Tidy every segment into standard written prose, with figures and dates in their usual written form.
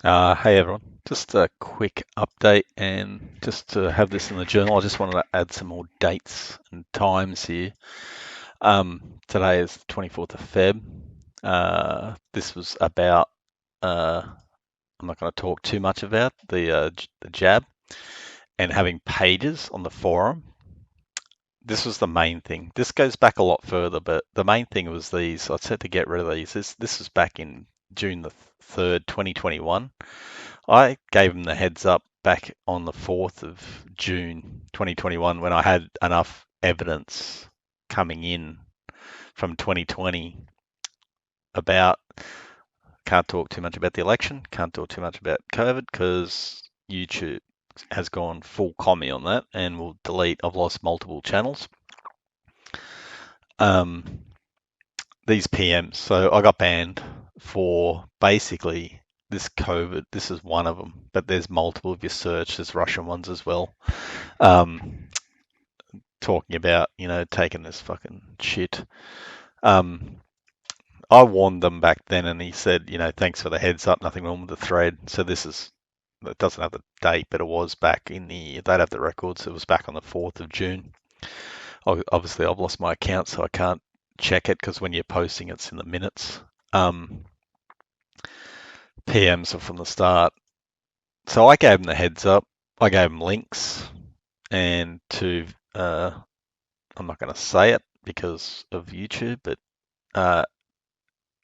Hey everyone, just a quick update and just to have this in the journal, I just wanted to add some more dates and times here. Today is the 24th of Feb. This was about, I'm not going to talk too much about the jab and having pages on the forum. This was the main thing. This goes back a lot further, but the main thing was these. I said to get rid of these. This was back in June the 3rd, 2021. I gave them the heads up back on the 4th of June 2021 when I had enough evidence coming in from 2020 about, can't talk too much about the election, can't talk too much about COVID because YouTube has gone full commie on that and will delete. I've lost multiple channels. Um, these PMs, so I got banned for basically this COVID. This is one of them, but there's multiple. If you search, there's Russian ones as well. Um, talking about, taking this fucking shit. Um, I warned them back then, and he said, thanks for the heads up. Nothing wrong with the thread. So it doesn't have the date, but it was back they'd have the records. It was back on the 4th of June. Obviously, I've lost my account, so I can't check it because when you're posting, it's in the minutes. PMs are from the start. So I gave them the heads up. I gave them links and I'm not going to say it because of YouTube, but uh,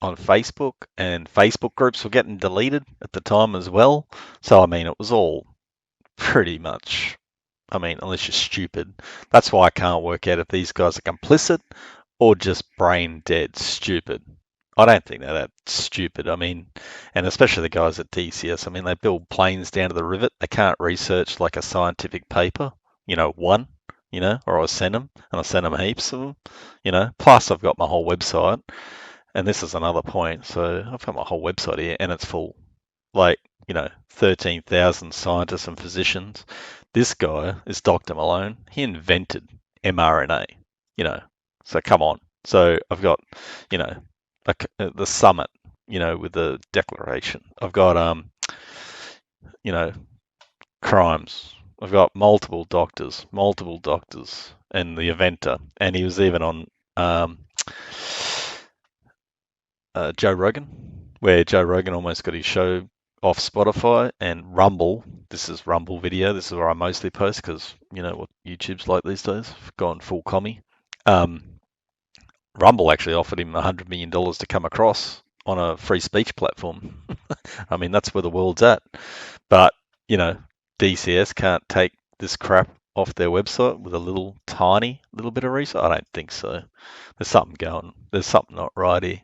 on Facebook, and Facebook groups were getting deleted at the time as well. So, I mean, it was all pretty much, unless you're stupid. That's why I can't work out if these guys are complicit or just brain dead stupid. I don't think they're that stupid. And especially the guys at DCS. They build planes down to the rivet. They can't research like a scientific paper, one, or I send them, and I send them heaps of them. Plus, I've got my whole website, and this is another point. So I've got my whole website here, and it's full, like, 13,000 scientists and physicians. This guy is Dr. Malone. He invented mRNA, you know. So come on. So I've got, you know, the summit, with the declaration. I've got, you know, crimes. I've got multiple doctors, and the inventor. And he was even on Joe Rogan, where Joe Rogan almost got his show off Spotify and Rumble. This is Rumble video. This is where I mostly post because you know what YouTube's like these days. Gone full commie. Um, Rumble actually offered him $100 million to come across on a free speech platform. That's where the world's at. But, you know, DCS can't take this crap off their website with a tiny little bit of research. I don't think so. There's something not right here.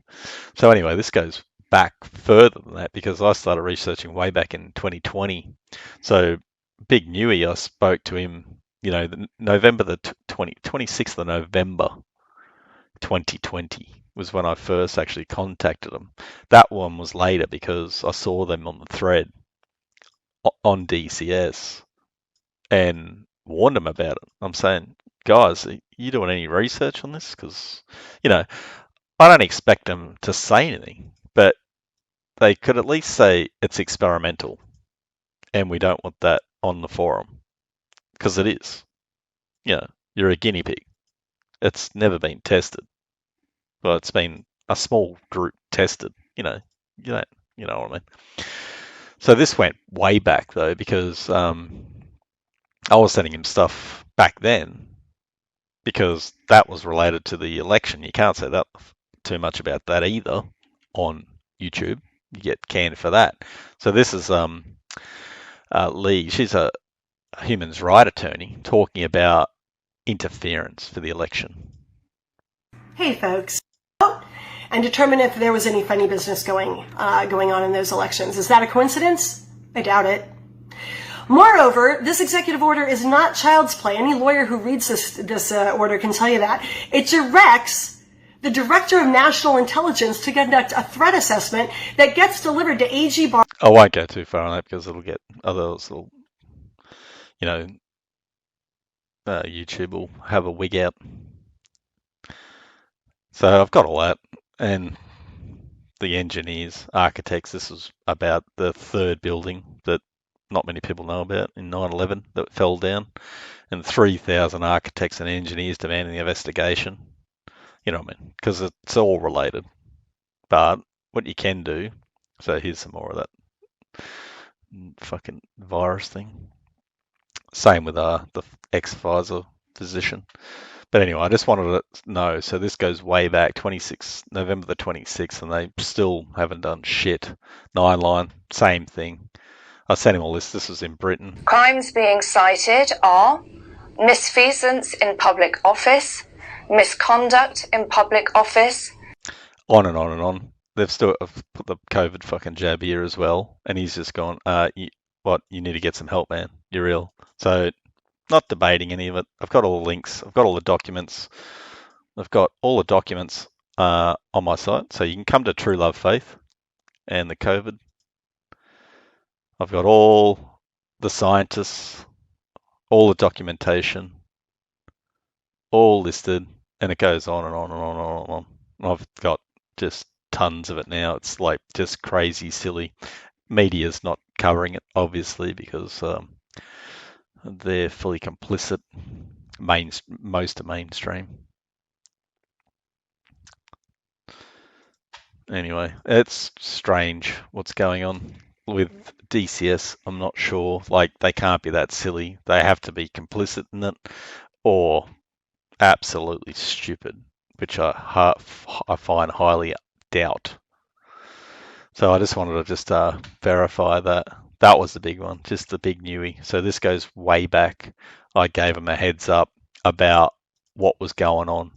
So anyway, this goes back further than that because I started researching way back in 2020. So Big Newy, I spoke to him, November the 26th of November 2020 was when I first actually contacted them. That one was later because I saw them on the thread on DCS and warned them about it. I'm saying, guys, are you doing any research on this? Because, I don't expect them to say anything, but they could at least say it's experimental and we don't want that on the forum because it is. You're a guinea pig. It's never been tested. Well, it's been a small group tested. You don't, you know what I mean. So this went way back though because I was sending him stuff back then because that was related to the election. You can't say that too much about that either on YouTube. You get canned for that. So this is Lee. She's a human rights attorney talking about interference for the election. Hey, folks. And determine if there was any funny business going on in those elections. Is that a coincidence? I doubt it. Moreover, this executive order is not child's play. Any lawyer who reads this order can tell you that. It directs the Director of National Intelligence to conduct a threat assessment that gets delivered to AG Bar. I won't go too far on that because it'll get others will, YouTube will have a wig out. So I've got all that, and the engineers, architects. This was about the third building that not many people know about in 9/11 that fell down, and 3,000 architects and engineers demanding the investigation. You know what I mean? Because it's all related. But what you can do, so here's some more of that fucking virus thing. Same with the ex-Pfizer physician. But anyway, I just wanted to know. So this goes way back, November the 26th, and they still haven't done shit. NINELINE, same thing. I sent him all this. This was in Britain. Crimes being cited are misfeasance in public office, misconduct in public office. On and on and on. They've still put the COVID fucking jab here as well, and he's just gone, you need to get some help, man. You're ill. So, not debating any of it. I've got all the links. I've got all the documents. I've got all the documents on my site, so you can come to True Love Faith and the COVID. I've got all the scientists, all the documentation, all listed, and it goes on and on and on and on and on. I've got just tons of it now. It's like just crazy, silly. Media's not covering it, obviously, because they're fully complicit. Most are mainstream. Anyway, it's strange what's going on with DCS. I'm not sure. Like, they can't be that silly. They have to be complicit in it, or absolutely stupid, which I find highly doubt. So I just wanted to verify that. That was the big one, just the big newie. So this goes way back. I gave them a heads up about what was going on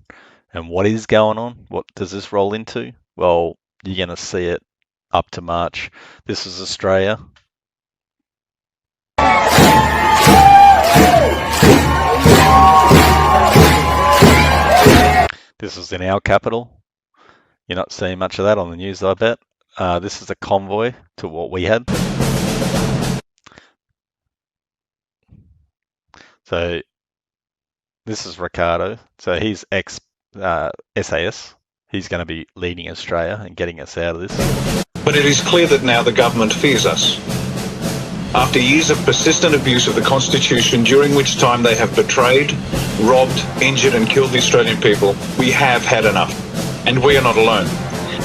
and what is going on. What does this roll into? Well, you're going to see it up to March. This is Australia. This is in our capital. You're not seeing much of that on the news, I bet. This is a convoy to what we had. So this is Ricardo. So he's ex-SAS. He's going to be leading Australia and getting us out of this. But it is clear that now the government fears us. After years of persistent abuse of the Constitution, during which time they have betrayed, robbed, injured and killed the Australian people, we have had enough. And we are not alone.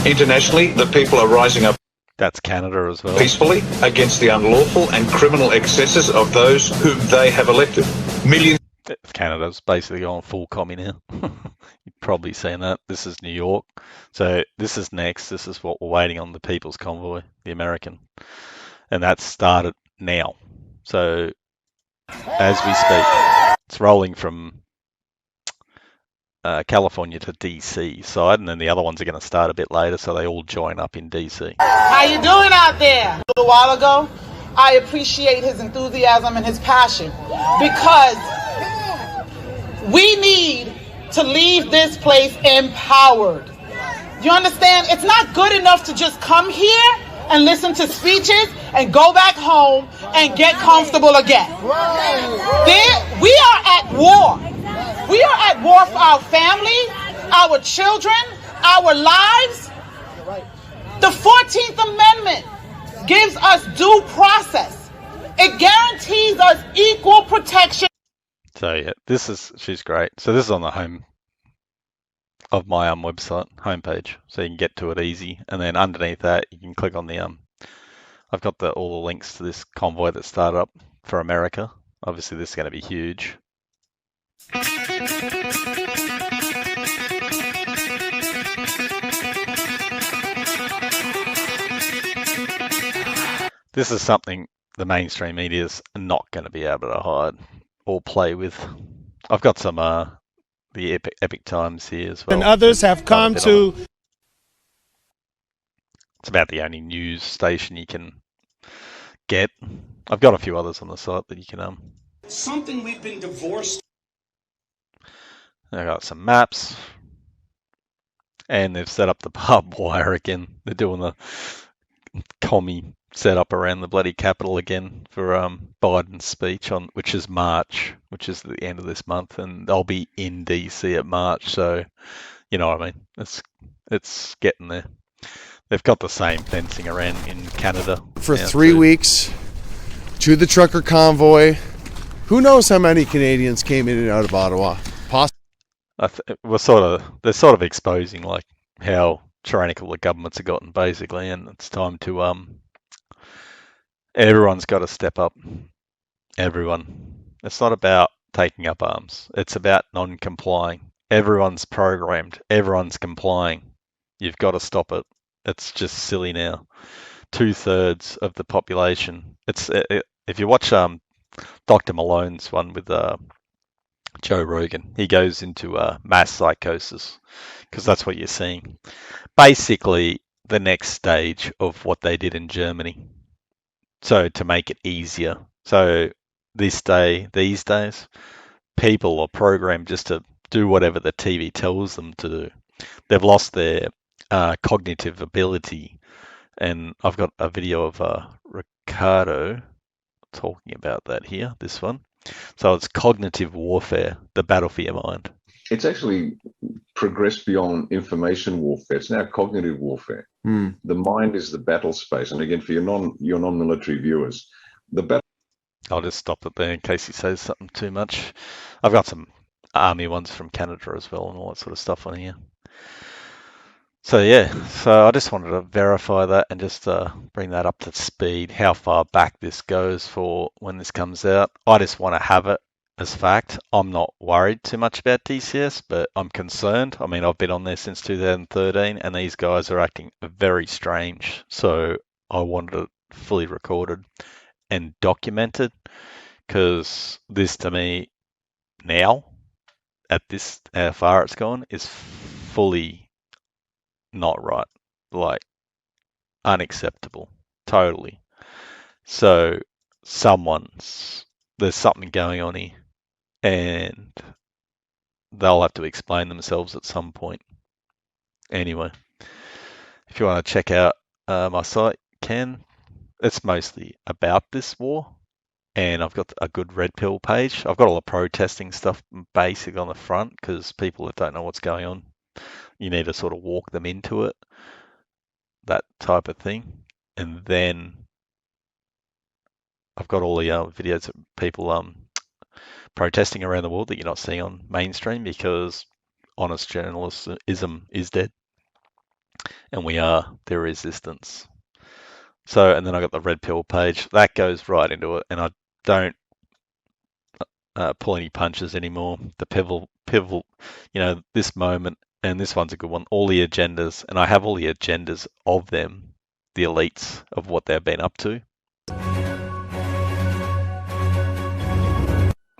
Internationally, the people are rising up. That's Canada as well. Peacefully against the unlawful and criminal excesses of those whom they have elected. Millions. Canada's basically going full commie now. You've probably seen that. This is New York. So this is next. This is what we're waiting on, the People's Convoy, the American. And that's started now. So as we speak, it's rolling from California to DC side, and then the other ones are going to start a bit later, so they all join up in DC. How you doing out there? A little while ago, I appreciate his enthusiasm and his passion, because we need to leave this place empowered. You understand? It's not good enough to just come here and listen to speeches and go back home and get comfortable again. We are at war. We are at war for our family, our children, our lives. The 14th Amendment gives us due process. It guarantees us equal protection. So yeah, she's great. So this is on the home of my website homepage, so you can get to it easy. And then underneath that, you can click on the I've got all the links to this convoy that started up for America. Obviously, this is going to be huge. This is something the mainstream media is not going to be able to hide or play with. I've got some the Epic Times here as well. And others have come to. It's about the only news station you can get. I've got a few others on the site that you can Something we've been divorced. I got some maps, and they've set up the barbed wire again. They're doing the commie setup around the bloody Capitol again for Biden's speech which is March, which is the end of this month, and they'll be in DC at March. So, you know what I mean? It's getting there. They've got the same fencing around in Canada. For 3 weeks, to the trucker convoy. Who knows how many Canadians came in and out of Ottawa? They're sort of exposing like how tyrannical the governments have gotten, basically, and it's time to everyone's got to step up. Everyone. It's not about taking up arms. It's about non-complying. Everyone's programmed. Everyone's complying. You've got to stop it. It's just silly now. 2/3 of the population. If you watch Dr. Malone's one with Joe Rogan, he goes into mass psychosis because that's what you're seeing. Basically, the next stage of what they did in Germany. So to make it easier. So these days, people are programmed just to do whatever the TV tells them to do. They've lost their cognitive ability. And I've got a video of Ricardo talking about that here, this one. So it's cognitive warfare, the battle for your mind. It's actually progressed beyond information warfare. It's now cognitive warfare. The mind is the battle space. And again, for your non-military viewers, the battle. I'll just stop it there in case he says something too much. I've got some army ones from Canada as well and all that sort of stuff on here. So yeah, so I just wanted to verify that and just bring that up to speed, how far back this goes for when this comes out. I just want to have it as fact. I'm not worried too much about DCS, but I'm concerned. I mean, I've been on there since 2013 and these guys are acting very strange. So I wanted it fully recorded and documented because this to me now, at this, how far it's gone, is fully not right, like unacceptable, totally. So there's something going on here and they'll have to explain themselves at some point. Anyway, if you want to check out my site, you can. It's mostly about this war and I've got a good red pill page. I've got all the protesting stuff basic on the front because people that don't know what's going on, you need to sort of walk them into it, that type of thing. And then I've got all the videos of people protesting around the world that you're not seeing on mainstream because honest journalism is dead. And we are their resistance. So, and then I got the red pill page. That goes right into it. And I don't pull any punches anymore. The pivotal, this moment. And this one's a good one. All the agendas, and I have all the agendas of them, the elites of what they've been up to.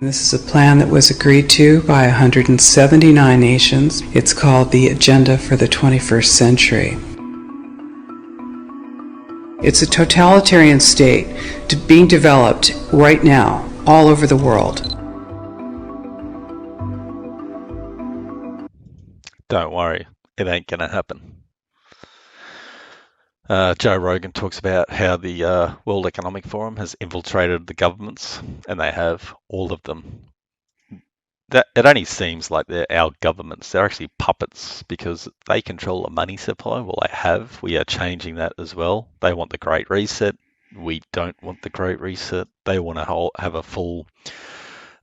This is a plan that was agreed to by 179 nations. It's called the Agenda for the 21st Century. It's a totalitarian state being developed right now all over the world. Don't worry, it ain't going to happen. Joe Rogan talks about how the World Economic Forum has infiltrated the governments, and they have, all of them. It only seems like they're our governments. They're actually puppets because they control the money supply. Well, they have. We are changing that as well. They want the Great Reset. We don't want the Great Reset. They want to have a full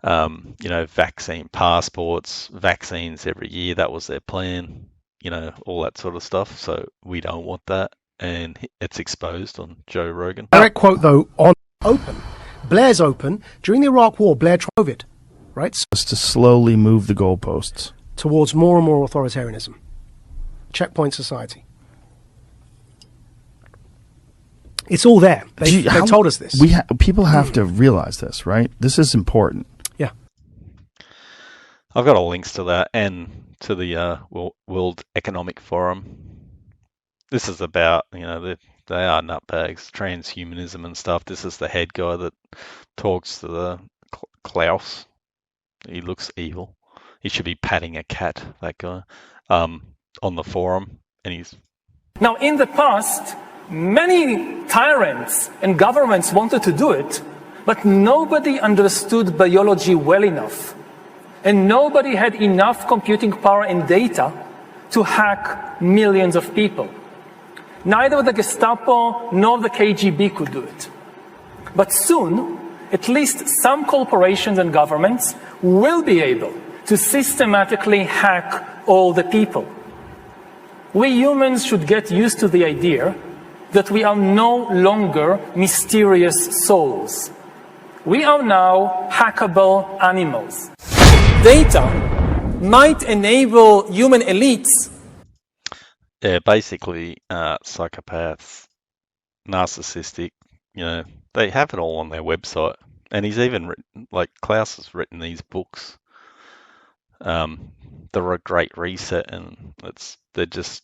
vaccine passports, vaccines every year. That was their plan, all that sort of stuff. So we don't want that. And it's exposed on Joe Rogan. Direct quote, though, on open. Blair's open. During the Iraq War, Blair drove it, right? Just to slowly move the goalposts towards more and more authoritarianism. Checkpoint society. It's all there. They told us this. People have to realize this, right? This is important. Yeah. I've got all links to that and to the World Economic Forum. This is about, they are nutbags, transhumanism and stuff. This is the head guy that talks to the Klaus. He looks evil. He should be patting a cat, that guy, on the forum. And he's... Now, in the past, many tyrants and governments wanted to do it, but nobody understood biology well enough. And nobody had enough computing power and data to hack millions of people. Neither the Gestapo nor the KGB could do it. But soon, at least some corporations and governments will be able to systematically hack all the people. We humans should get used to the idea that we are no longer mysterious souls. We are now hackable animals. Data might enable human elites. Yeah, basically, psychopaths, narcissistic, they have it all on their website. And he's even written, like Klaus has written these books, The Great Reset, and they're just,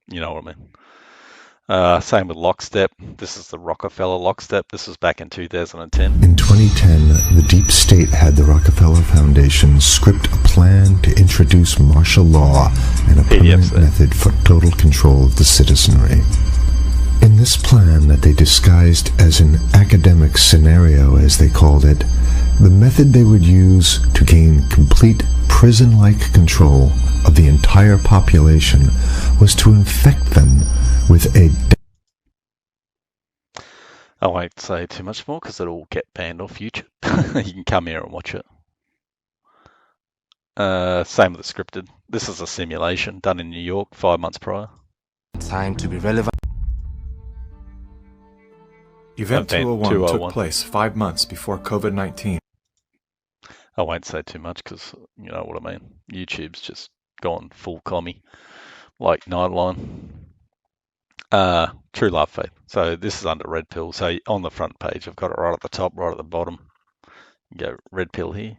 you know what I mean. Same with Lockstep. This is the Rockefeller Lockstep. This was back in 2010. In 2010, the deep state had the Rockefeller Foundation script a plan to introduce martial law and a permanent method for total control of the citizenry. In this plan that they disguised as an academic scenario, as they called it, the method they would use to gain complete prison-like control of the entire population was to infect them with a... I won't say too much more because it'll get banned off YouTube. You can come here and watch it. Same with the scripted. This is a simulation done in New York 5 months prior. Time to be relevant. Event 201 took place 5 months before COVID-19. I won't say too much because you know what I mean. YouTube's just gone full commie, like NINELINE. True Love Faith. So this is under Red Pill. So on the front page, I've got it right at the top, right at the bottom. You go Red Pill here.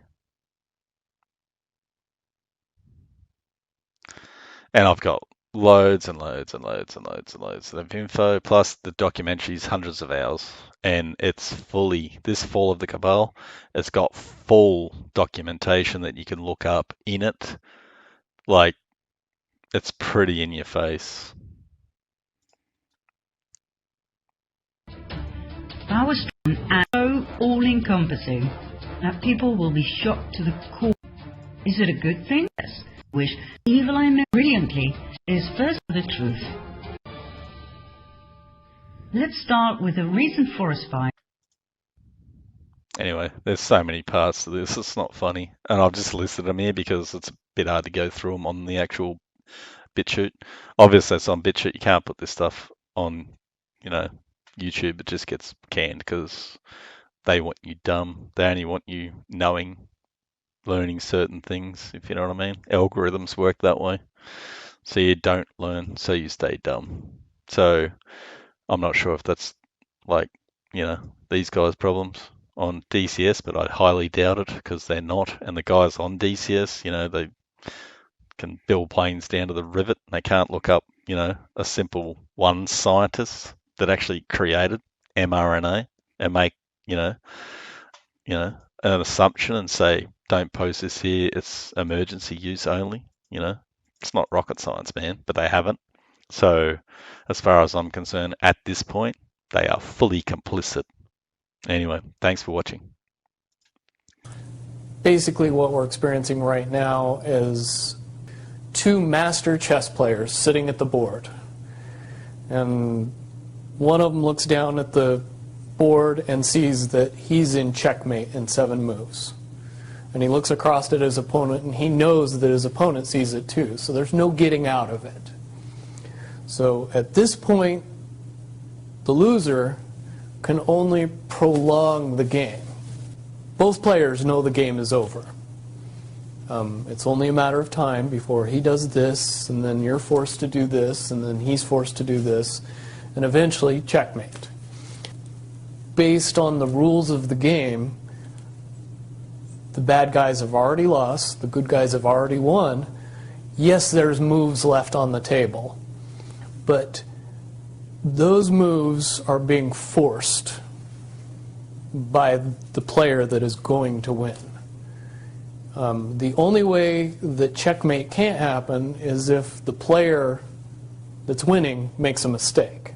And I've got loads and loads and loads and loads and loads of info, plus the documentaries, hundreds of hours. And it's fully, this Fall of the Cabal, it's got full documentation that you can look up in it. Like, it's pretty in your face. Our strong and so all-encompassing that people will be shocked to the core. Is it a good thing? Yes. Wish evil I know brilliantly is first the truth. Let's start with a recent forest fire. Anyway, there's so many parts to this, it's not funny. And I've just listed them here because it's a bit hard to go through them on the actual BitChute. Obviously, it's on BitChute. You can't put this stuff on, YouTube. It just gets canned because they want you dumb. They only want you learning certain things, if you know what I mean. Algorithms work that way. So you don't learn, so you stay dumb. So I'm not sure if that's these guys' problems on DCS, but I highly doubt it because they're not. And the guys on DCS, they can build planes down to the rivet. They can't look up, a simple one scientist that actually created mRNA and make, an assumption and say, don't post this here, it's emergency use only, It's not rocket science, man, but they haven't. So as far as I'm concerned, at this point, they are fully complicit. Anyway, thanks for watching. Basically what we're experiencing right now is two master chess players sitting at the board. And one of them looks down at the board and sees that he's in checkmate in 7 moves. And he looks across at his opponent and he knows that his opponent sees it too. So there's no getting out of it. So at this point, the loser can only prolong the game. Both players know the game is over. It's only a matter of time before he does this, and then you're forced to do this, and then he's forced to do this, and eventually checkmate. Based on the rules of the game, the bad guys have already lost, the good guys have already won. Yes, there's moves left on the table, but those moves are being forced by the player that is going to win. The only way that checkmate can't happen is if the player that's winning makes a mistake.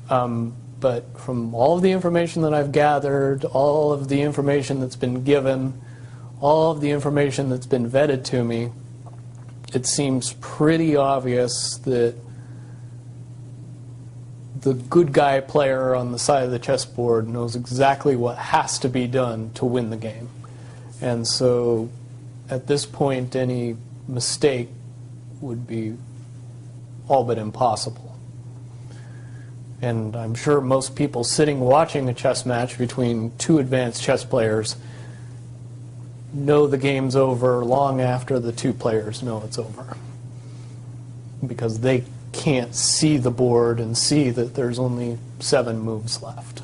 But from all of the information that I've gathered, all of the information that's been given, all of the information that's been vetted to me, it seems pretty obvious that the good guy player on the side of the chessboard knows exactly what has to be done to win the game. And so at this point, any mistake would be all but impossible. And I'm sure most people sitting watching a chess match between two advanced chess players know the game's over long after the two players know it's over, because they can't see the board and see that there's only 7 moves left.